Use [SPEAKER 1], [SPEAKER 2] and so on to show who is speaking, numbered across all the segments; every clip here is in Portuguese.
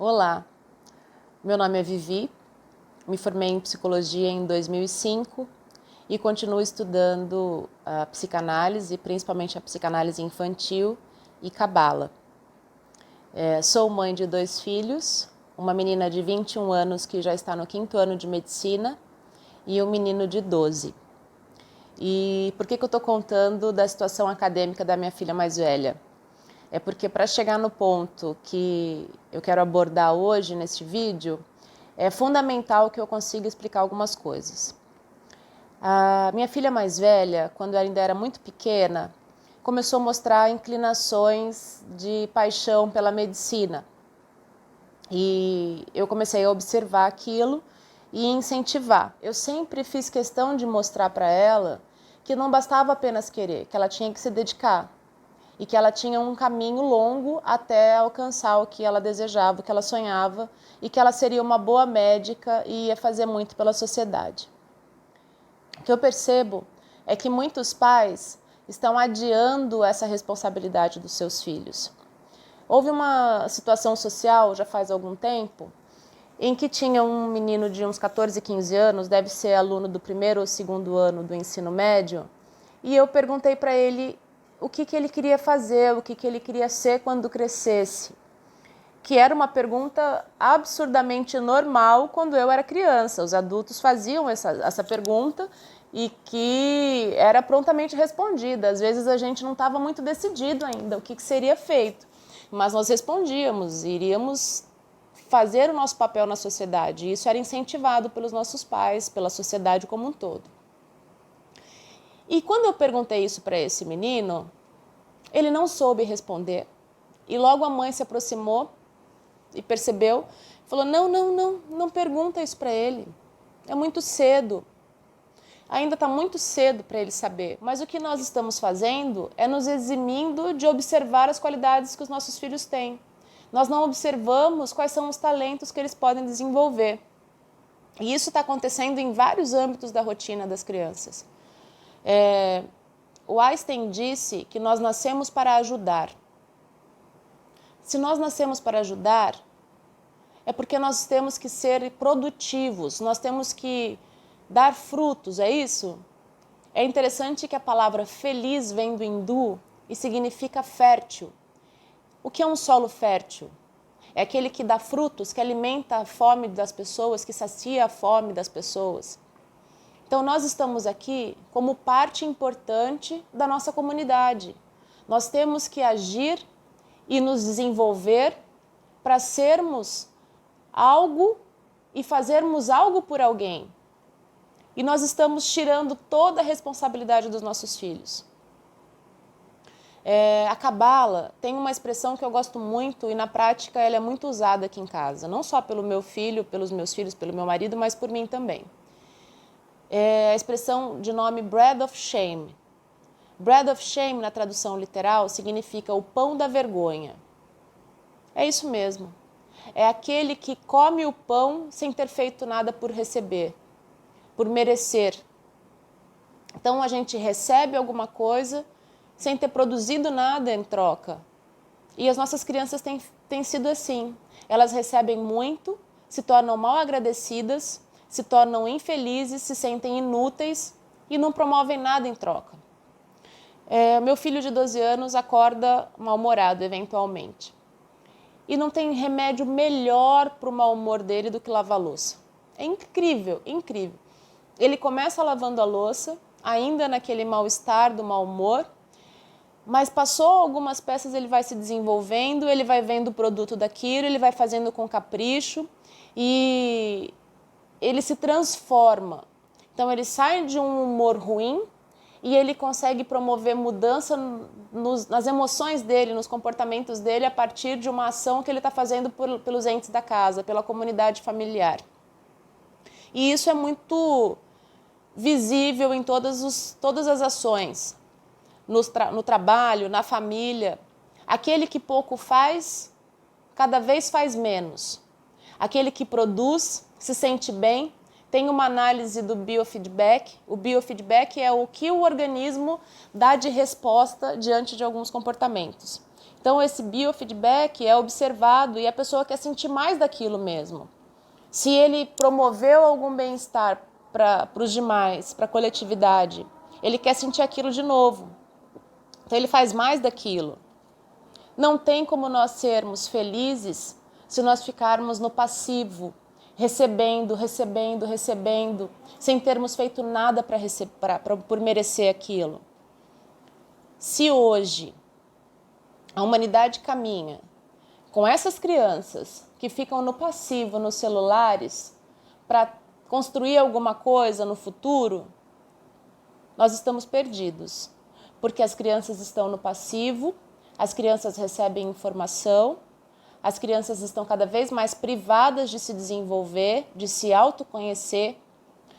[SPEAKER 1] Olá, meu nome é Vivi, me formei em psicologia em 2005 e continuo estudando a psicanálise, principalmente a psicanálise infantil e cabala. Sou mãe de 2 filhos, uma menina de 21 anos que já está no 5º ano de medicina e um menino de 12. E por que eu estou contando da situação acadêmica da minha filha mais velha? É porque para chegar no ponto que eu quero abordar hoje neste vídeo, é fundamental que eu consiga explicar algumas coisas. A minha filha mais velha, quando ela ainda era muito pequena, começou a mostrar inclinações de paixão pela medicina. E eu comecei a observar aquilo e incentivar. Eu sempre fiz questão de mostrar para ela que não bastava apenas querer, que ela tinha que se dedicar e que ela tinha um caminho longo até alcançar o que ela desejava, o que ela sonhava, e que ela seria uma boa médica e ia fazer muito pela sociedade. O que eu percebo é que muitos pais estão adiando essa responsabilidade dos seus filhos. Houve uma situação social, já faz algum tempo, em que tinha um menino de uns 14, 15 anos, deve ser aluno do 1º ou 2º ano do ensino médio, e eu perguntei para ele o que ele queria fazer, o que ele queria ser quando crescesse. Que era uma pergunta absurdamente normal quando eu era criança. Os adultos faziam essa pergunta e que era prontamente respondida. Às vezes a gente não estava muito decidido ainda o que seria feito, mas nós respondíamos, iríamos fazer o nosso papel na sociedade. E isso era incentivado pelos nossos pais, pela sociedade como um todo. E quando eu perguntei isso para esse menino, ele não soube responder. E logo a mãe se aproximou e percebeu, falou: não pergunta isso para ele. É muito cedo. Ainda está muito cedo para ele saber. Mas o que nós estamos fazendo é nos eximindo de observar as qualidades que os nossos filhos têm. Nós não observamos quais são os talentos que eles podem desenvolver. E isso está acontecendo em vários âmbitos da rotina das crianças. O Einstein disse que nós nascemos para ajudar. Se nós nascemos para ajudar, é porque nós temos que ser produtivos, nós temos que dar frutos, é isso? É interessante que a palavra feliz vem do hindu e significa fértil. O que é um solo fértil? É aquele que dá frutos, que alimenta a fome das pessoas, que sacia a fome das pessoas. Então nós estamos aqui como parte importante da nossa comunidade. Nós temos que agir e nos desenvolver para sermos algo e fazermos algo por alguém. E nós estamos tirando toda a responsabilidade dos nossos filhos. A cabala tem uma expressão que eu gosto muito e na prática ela é muito usada aqui em casa. Não só pelo meu filho, pelos meus filhos, pelo meu marido, mas por mim também. É a expressão de nome bread of shame. Bread of shame, na tradução literal, significa o pão da vergonha. É isso mesmo. É aquele que come o pão sem ter feito nada por receber, por merecer. Então a gente recebe alguma coisa sem ter produzido nada em troca. E as nossas crianças têm sido assim. Elas recebem muito, se tornam mal agradecidas, se tornam infelizes, se sentem inúteis e não promovem nada em troca. Meu filho de 12 anos acorda mal-humorado, eventualmente. E não tem remédio melhor para o mau humor dele do que lavar louça. É incrível, incrível. Ele começa lavando a louça, ainda naquele mal-estar do mau humor, mas passou algumas peças, ele vai se desenvolvendo, ele vai vendo o produto daquilo, ele vai fazendo com capricho e ele se transforma. Então ele sai de um humor ruim e ele consegue promover mudança nas emoções dele, nos comportamentos dele a partir de uma ação que ele está fazendo pelos entes da casa, pela comunidade familiar. E isso é muito visível em todas as ações, no trabalho, na família. Aquele que pouco faz, cada vez faz menos. Aquele que produz, se sente bem, tem uma análise do biofeedback. O biofeedback é o que o organismo dá de resposta diante de alguns comportamentos. Então, esse biofeedback é observado e a pessoa quer sentir mais daquilo mesmo. Se ele promoveu algum bem-estar para os demais, para a coletividade, ele quer sentir aquilo de novo. Então, ele faz mais daquilo. Não tem como nós sermos felizes se nós ficarmos no passivo, recebendo, recebendo, recebendo, sem termos feito nada por merecer aquilo. Se hoje a humanidade caminha com essas crianças que ficam no passivo, nos celulares, para construir alguma coisa no futuro, nós estamos perdidos. Porque as crianças estão no passivo, as crianças recebem informação, as crianças estão cada vez mais privadas de se desenvolver, de se autoconhecer.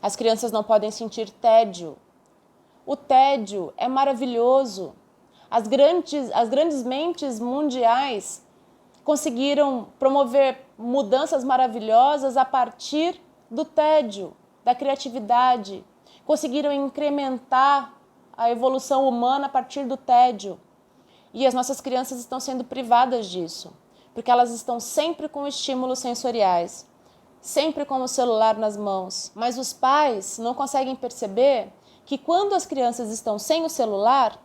[SPEAKER 1] As crianças não podem sentir tédio. O tédio é maravilhoso. As grandes mentes mundiais conseguiram promover mudanças maravilhosas a partir do tédio, da criatividade. Conseguiram incrementar a evolução humana a partir do tédio. E as nossas crianças estão sendo privadas disso, porque elas estão sempre com estímulos sensoriais, sempre com o celular nas mãos. Mas os pais não conseguem perceber que quando as crianças estão sem o celular,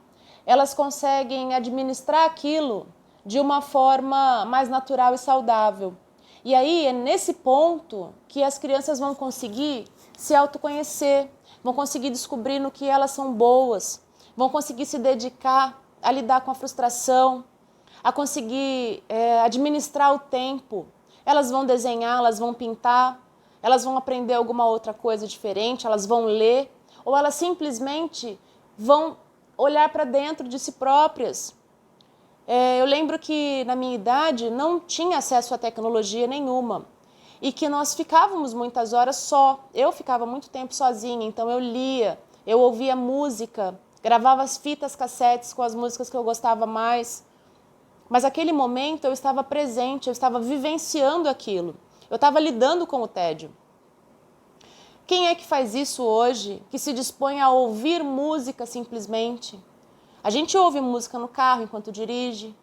[SPEAKER 1] elas conseguem administrar aquilo de uma forma mais natural e saudável. E aí é nesse ponto que as crianças vão conseguir se autoconhecer, vão conseguir descobrir no que elas são boas, vão conseguir se dedicar a lidar com a frustração, a conseguir administrar o tempo. Elas vão desenhar, elas vão pintar, elas vão aprender alguma outra coisa diferente, elas vão ler, ou elas simplesmente vão olhar para dentro de si próprias. Eu lembro que na minha idade não tinha acesso a tecnologia nenhuma e que nós ficávamos muitas horas só. Eu ficava muito tempo sozinha, então eu lia, eu ouvia música, gravava as fitas cassetes com as músicas que eu gostava mais. Mas naquele momento eu estava presente, eu estava vivenciando aquilo. Eu estava lidando com o tédio. Quem é que faz isso hoje, que se dispõe a ouvir música simplesmente? A gente ouve música no carro enquanto dirige,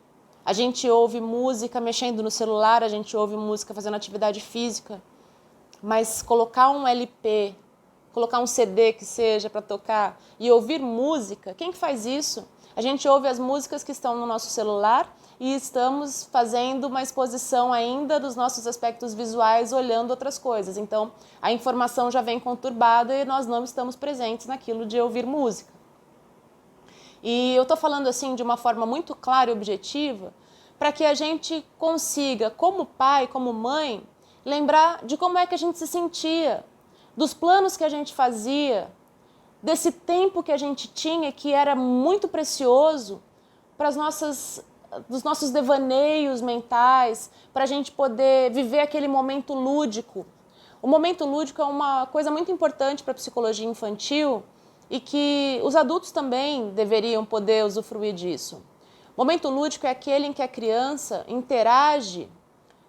[SPEAKER 1] a gente ouve música mexendo no celular, a gente ouve música fazendo atividade física. Mas colocar um LP, colocar um CD que seja para tocar e ouvir música, quem faz isso? A gente ouve as músicas que estão no nosso celular e estamos fazendo uma exposição ainda dos nossos aspectos visuais, olhando outras coisas. Então, a informação já vem conturbada e nós não estamos presentes naquilo de ouvir música. E eu estou falando assim de uma forma muito clara e objetiva para que a gente consiga, como pai, como mãe, lembrar de como é que a gente se sentia, dos planos que a gente fazia, desse tempo que a gente tinha que era muito precioso para dos nossos devaneios mentais, para a gente poder viver aquele momento lúdico. O momento lúdico é uma coisa muito importante para a psicologia infantil e que os adultos também deveriam poder usufruir disso. O momento lúdico é aquele em que a criança interage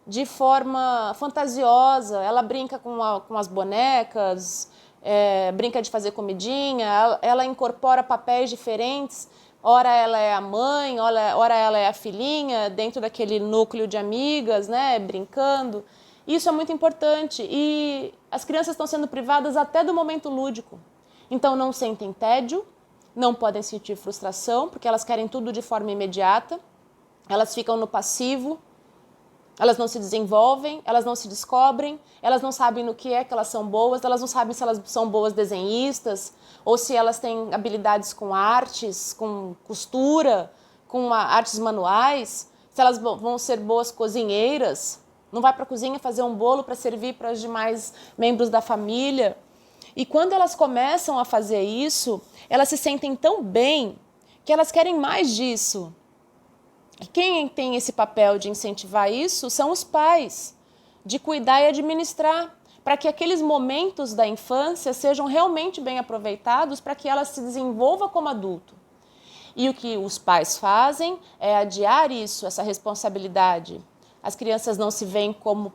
[SPEAKER 1] de forma fantasiosa, ela brinca com as bonecas, brinca de fazer comidinha, ela incorpora papéis diferentes, ora ela é a mãe, ora ela é a filhinha, dentro daquele núcleo de amigas, né, brincando. Isso é muito importante e as crianças estão sendo privadas até do momento lúdico. Então não sentem tédio, não podem sentir frustração, porque elas querem tudo de forma imediata, elas ficam no passivo, elas não se desenvolvem, elas não se descobrem, elas não sabem no que é que elas são boas, elas não sabem se elas são boas desenhistas ou se elas têm habilidades com artes, com costura, com artes manuais, se elas vão ser boas cozinheiras, não vai para a cozinha fazer um bolo para servir para os demais membros da família. E quando elas começam a fazer isso, elas se sentem tão bem que elas querem mais disso. E quem tem esse papel de incentivar isso são os pais, de cuidar e administrar, para que aqueles momentos da infância sejam realmente bem aproveitados para que ela se desenvolva como adulto. E o que os pais fazem é adiar isso, essa responsabilidade. As crianças não se veem como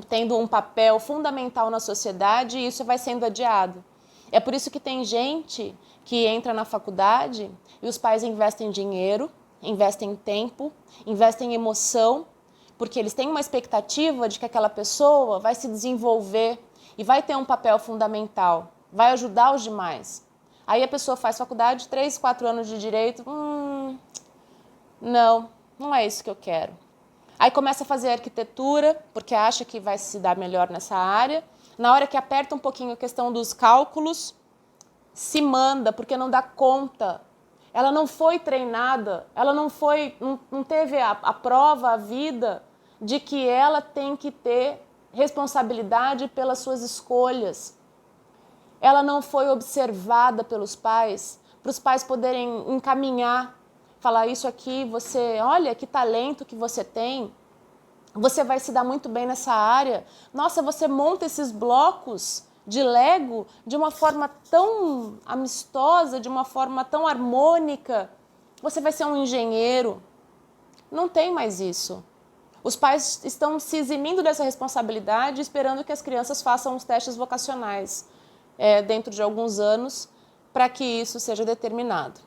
[SPEAKER 1] tendo um papel fundamental na sociedade e isso vai sendo adiado. É por isso que tem gente que entra na faculdade e os pais investem dinheiro, investem tempo, investem emoção, porque eles têm uma expectativa de que aquela pessoa vai se desenvolver e vai ter um papel fundamental, vai ajudar os demais. Aí a pessoa faz faculdade, 3, 4 anos de direito, não é isso que eu quero. Aí começa a fazer arquitetura, porque acha que vai se dar melhor nessa área. Na hora que aperta um pouquinho a questão dos cálculos, se manda, porque não dá conta. Ela não foi treinada, ela não teve a prova, a vida, de que ela tem que ter responsabilidade pelas suas escolhas. Ela não foi observada pelos pais, para os pais poderem encaminhar, falar isso aqui, olha que talento que você tem, você vai se dar muito bem nessa área. Nossa, você monta esses blocos de Lego de uma forma tão amistosa, de uma forma tão harmônica. Você vai ser um engenheiro. Não tem mais isso. Os pais estão se eximindo dessa responsabilidade, esperando que as crianças façam os testes vocacionais dentro de alguns anos, para que isso seja determinado.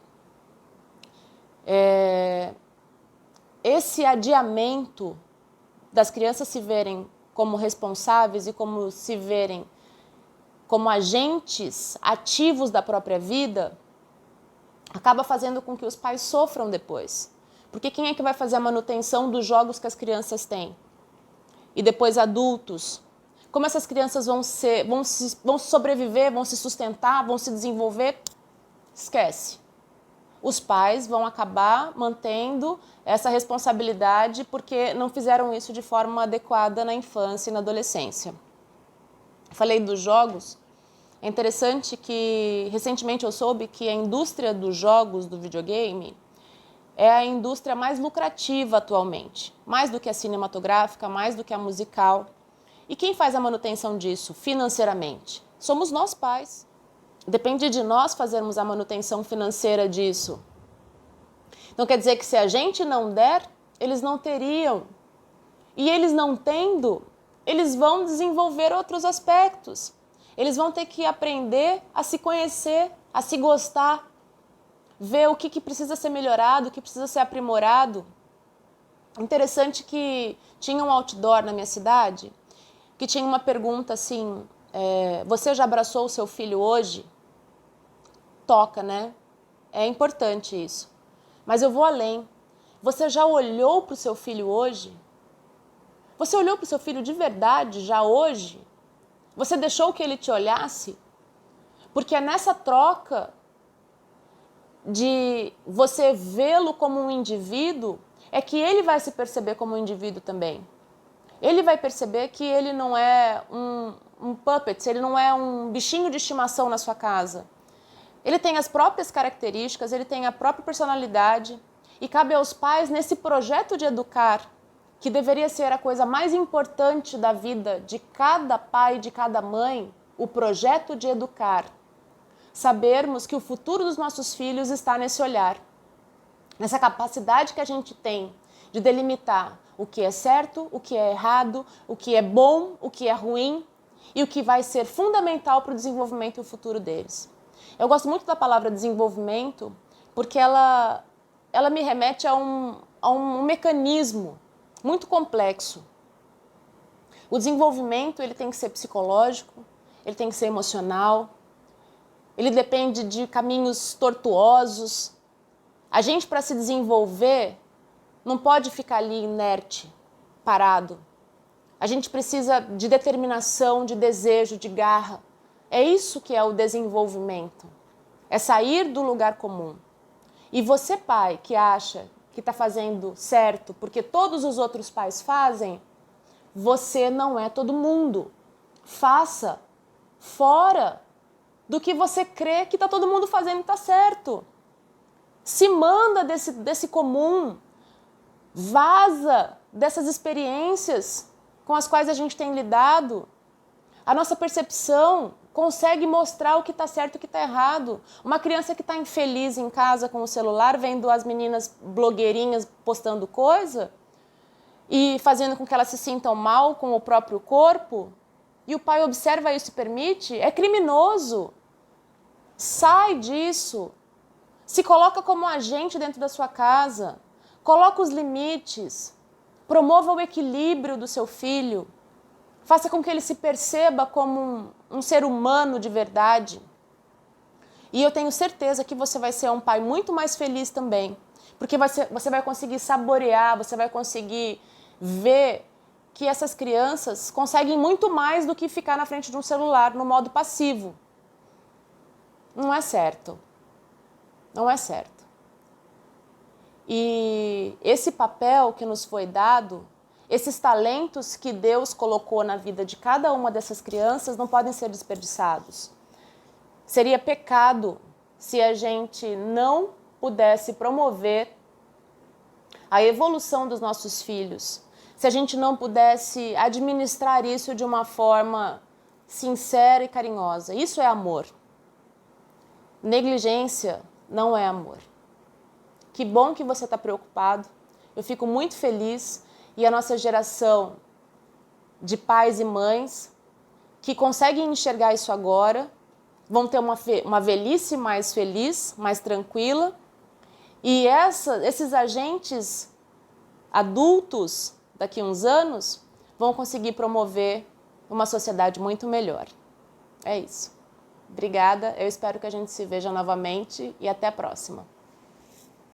[SPEAKER 1] Esse adiamento das crianças se verem como responsáveis e como se verem como agentes ativos da própria vida, acaba fazendo com que os pais sofram depois. Porque quem é que vai fazer a manutenção dos jogos que as crianças têm? E depois adultos. Como essas crianças vão sobreviver, vão se sustentar, vão se desenvolver? Esquece. Os pais vão acabar mantendo essa responsabilidade porque não fizeram isso de forma adequada na infância e na adolescência. Falei dos jogos. É interessante que recentemente eu soube que a indústria dos jogos, do videogame, é a indústria mais lucrativa atualmente. Mais do que a cinematográfica, mais do que a musical. E quem faz a manutenção disso financeiramente? Somos nós pais. Depende de nós fazermos a manutenção financeira disso. Então quer dizer que se a gente não der, eles não teriam. E eles não tendo, eles vão desenvolver outros aspectos. Eles vão ter que aprender a se conhecer, a se gostar, ver o que precisa ser melhorado, o que precisa ser aprimorado. Interessante que tinha um outdoor na minha cidade que tinha uma pergunta assim, você já abraçou o seu filho hoje? Toca, né? É importante isso. Mas eu vou além. Você já olhou para o seu filho hoje? Você olhou para o seu filho de verdade já hoje? Você deixou que ele te olhasse? Porque é nessa troca de você vê-lo como um indivíduo, é que ele vai se perceber como um indivíduo também. Ele vai perceber que ele não é um puppet, ele não é um bichinho de estimação na sua casa. Ele tem as próprias características, ele tem a própria personalidade e cabe aos pais nesse projeto de educar, que deveria ser a coisa mais importante da vida de cada pai, de cada mãe, o projeto de educar. Sabermos que o futuro dos nossos filhos está nesse olhar, nessa capacidade que a gente tem de delimitar o que é certo, o que é errado, o que é bom, o que é ruim e o que vai ser fundamental para o desenvolvimento e o futuro deles. Eu gosto muito da palavra desenvolvimento porque ela me remete a um mecanismo muito complexo. O desenvolvimento ele tem que ser psicológico, ele tem que ser emocional, ele depende de caminhos tortuosos. A gente, para se desenvolver, não pode ficar ali inerte, parado. A gente precisa de determinação, de desejo, de garra. É isso que é o desenvolvimento. É sair do lugar comum. E você, pai, que acha que está fazendo certo porque todos os outros pais fazem, você não é todo mundo. Faça fora do que você crê que está todo mundo fazendo e está certo. Se manda desse comum. Vaza dessas experiências com as quais a gente tem lidado. A nossa percepção consegue mostrar o que está certo e o que está errado. Uma criança que está infeliz em casa com o celular, vendo as meninas blogueirinhas postando coisa e fazendo com que elas se sintam mal com o próprio corpo, e o pai observa isso e permite, é criminoso. Sai disso. Se coloca como agente dentro da sua casa. Coloque os limites, promova o equilíbrio do seu filho, faça com que ele se perceba como um ser humano de verdade. E eu tenho certeza que você vai ser um pai muito mais feliz também, porque você vai conseguir saborear, você vai conseguir ver que essas crianças conseguem muito mais do que ficar na frente de um celular no modo passivo. Não é certo. Não é certo. E esse papel que nos foi dado, esses talentos que Deus colocou na vida de cada uma dessas crianças não podem ser desperdiçados. Seria pecado se a gente não pudesse promover a evolução dos nossos filhos, se a gente não pudesse administrar isso de uma forma sincera e carinhosa. Isso é amor. Negligência não é amor. Que bom que você está preocupado. Eu fico muito feliz e a nossa geração de pais e mães que conseguem enxergar isso agora vão ter uma velhice mais feliz, mais tranquila. E esses agentes adultos, daqui a uns anos, vão conseguir promover uma sociedade muito melhor. É isso. Obrigada, eu espero que a gente se veja novamente e até a próxima.